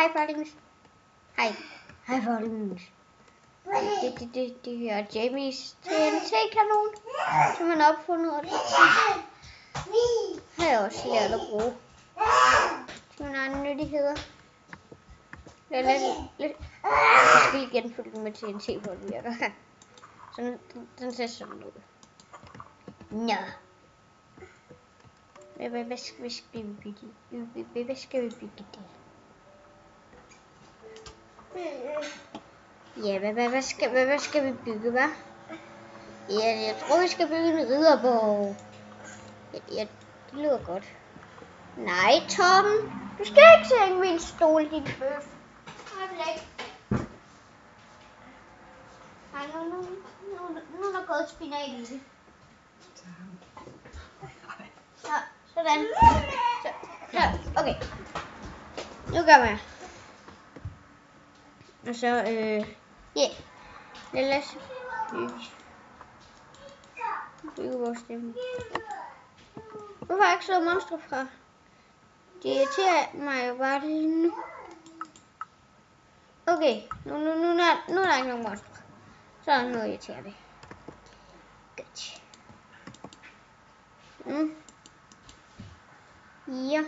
Hej, Farlingus. Hej. Hej, Farlingus. Det her er Jamies TNT-kanon, som han har opfundet. Og har jeg også lært at bruge til mine egne nyttigheder. Jeg skal lige genfølge den med TNT, for det virker. Sådan, den ser sådan ud. Nå. Hvad skal vi bygge det? Ja, hvad skal vi bygge, hva'? Ja, jeg tror, vi skal bygge en ridderborg. Ja, det lyder godt. Nej, Tom. Du skal ikke sænke min stol, din bøf. Nej, nu er der gået spinat i det. Så, sådan. Så, okay. Nu gør jeg. Og så, lad os bygge vores stemme. Hvorfor har jeg ikke slået monstre fra? Det irriterer mig jo bare det nu. Okay, nu er der ikke nogen monstre. Så er der noget irriterer det. Godt. Ja.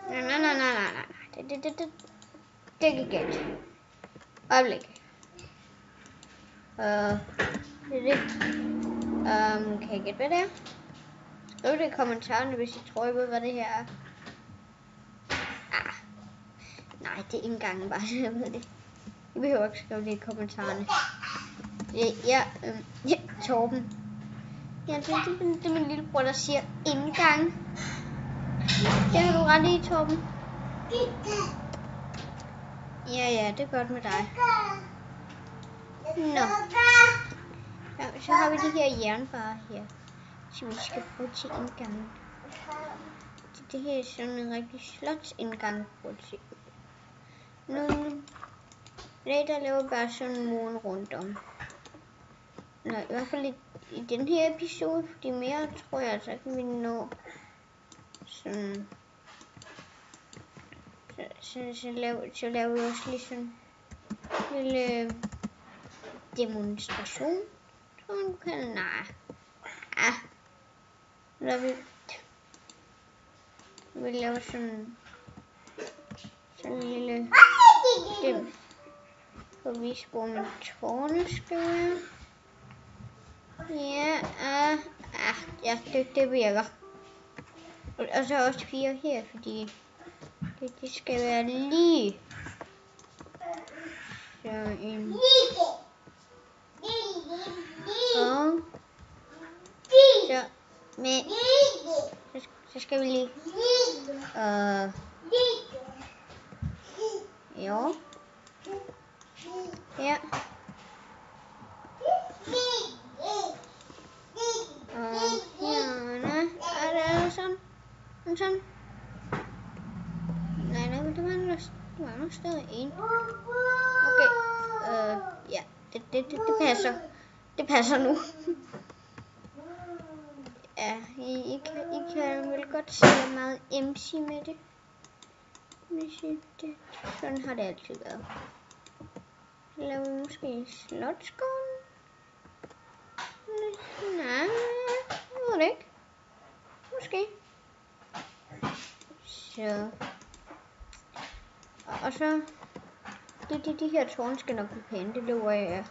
Nej. Det gik galt. Øjeblik. Det. Kan jeg gætte, hvad det er? Skriv det i kommentarerne, hvis I tror, I ved, hvad det her er. Nej, det er ikke engang bare, så jeg ved det. I behøver ikke skrive det i kommentarerne. Torben. Ja, det er min lillebror, der siger indgang. Det har du ret i, Torben. Ja, det er godt med dig. Nå. Ja, så har vi de her jernbarer her, som vi skal bruge til indgangen. Det her er sådan en rigtig slotsindgang, prøv at se. Nu der laver bare sådan en måne rundt om. Nå, i hvert fald i den her episode, fordi mere tror jeg altså ikke, vi når sådan. Så laver vi også lige sådan en lille demonstration. Tror du kan? Nej. Vi laver sådan en lille dem. For at vise, hvor min tårne skal være. Ja, det virker. Og så også 4 her, fordi det skal være lige. Så en. Og så med. Så skal vi lige. Jo. Ja. Sådan. Nej, der mangler stadig en. Okay. Ja, det passer. Det passer nu. Ja, I kan vel godt se, hvor meget MC med det. Sådan har det altid været. Så laver vi måske Slotsgården. Nej, jeg ved det ikke. Måske. Så. Og så. De her tårne skal nok blive pæne, det lover jeg.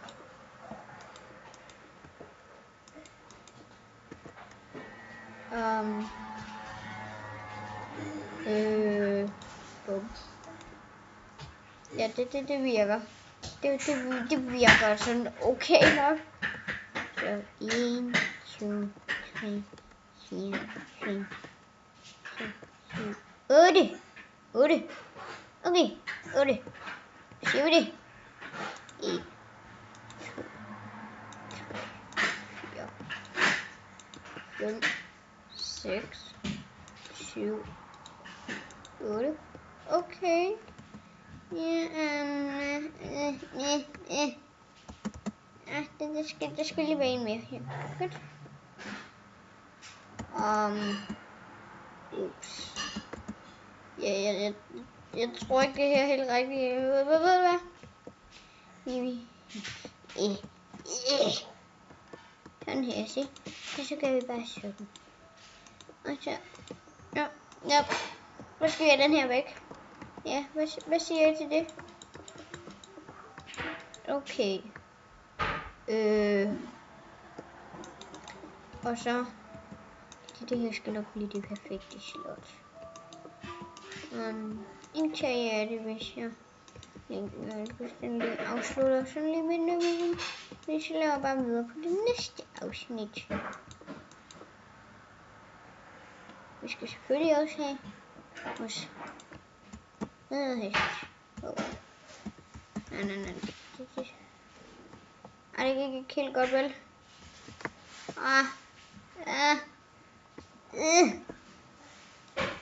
Ja, det virker. Det virker sådan okay nok. Så 1, 2, 3, 4, 5, 6, 7, 8. Okay, 8. Siger vi det? 1, 2, 3, 4, 5, 6, 7, 8. Okay. Det skal lige være en mere her. Godt. Ups. Ja, jeg tror ikke, det her er helt rigtigt. Ved du hvad? Sådan her, se. Og så gør vi bare sådan. Og så... Ja. Hvad skal jeg den her væk? Ja, hvad siger jeg til det? Okay. Og så... Det her skal nok blive det perfekte slot. Indtager jeg det, hvis jeg fuldstændig afslutter sådan lige med videoen. Hvis jeg laver bare videre på det næste afsnit. Vi skal selvfølgelig også have vores ridderhest. Nej. Det gik ikke helt godt, vel?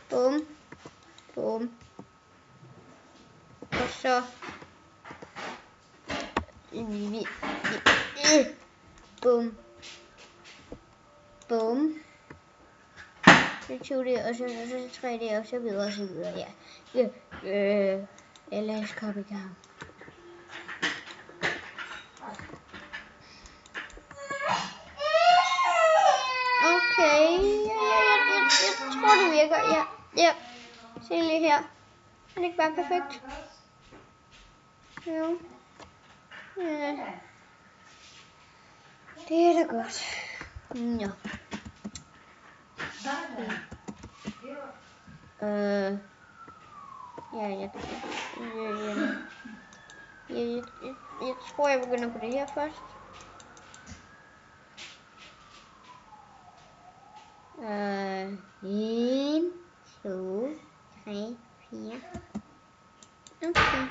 Bum. Og så bum. Så 2 det, og så 3 det, og så videre, ja. Lad os komme i gang. Okay, jeg tror det virker, ja. Se lige her. Er det ikke bare perfekt? Jo. Ja. Det er da godt. Ja. Jeg tror, jeg begynder på det her først. 1, 2, 3, 4. Okay.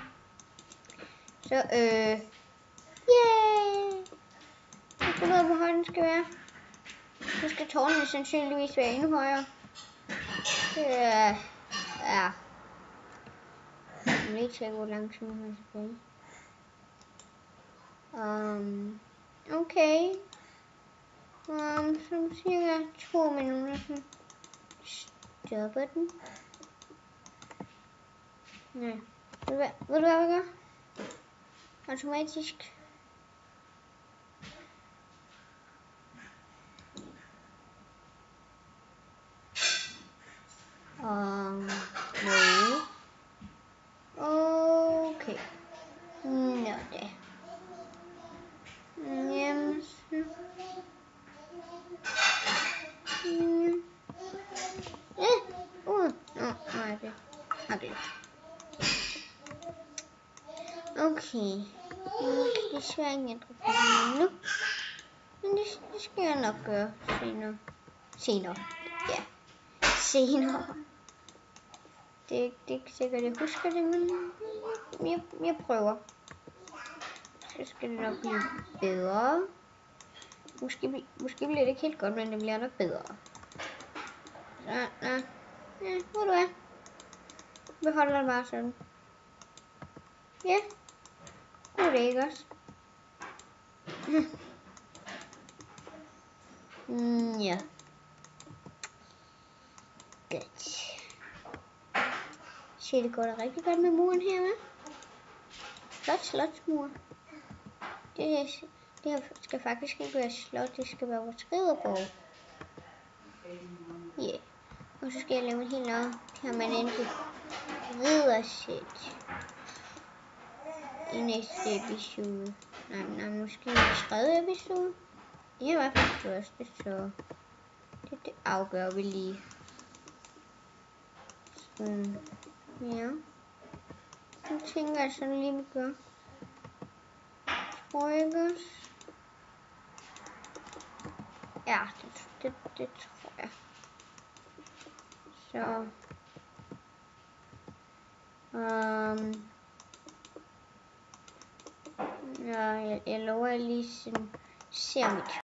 Så, yay! Jeg skal ved, hvor høj den skal være. Så skal tårnene sandsynligvis være endnu højere. Ja. Jeg vil lige tjekke, hvor langsomt jeg har tilbage. Okay. Som cirka 2 minutter, så stopper den. Nej. Ved du hvad vi gør? Automatisk. No. Okay. Nå da. Jamen så. Nej, det er det. Okay. Jeg kan desværre ikke ændre på det nu. Men det skal jeg nok gøre senere. Ja. Senere. Det er ikke sikkert, jeg husker det, men jeg prøver. Så skal det nok blive bedre. Måske bliver det ikke helt godt, men det bliver nok bedre. Ja, hvor du er. Beholder det bare sådan. Ja. Det er det ikke også. Ja. Godt. Se, det går da rigtig godt med muren her, hva'? Flot slotsmur. Det skal faktisk ikke være slot, det skal være vores ridderborg. Ja. Og så skal jeg lave en helt permanente riddersæt i næste episode. Nej, måske i 3. episode. Det er i hvert fald første, så det afgør vi lige. Ja. Nu tænker jeg sådan lige, vi gør. Tror jeg også. Ja, det tror jeg. Så. Ja, jeg lover, at lige sådan ser mit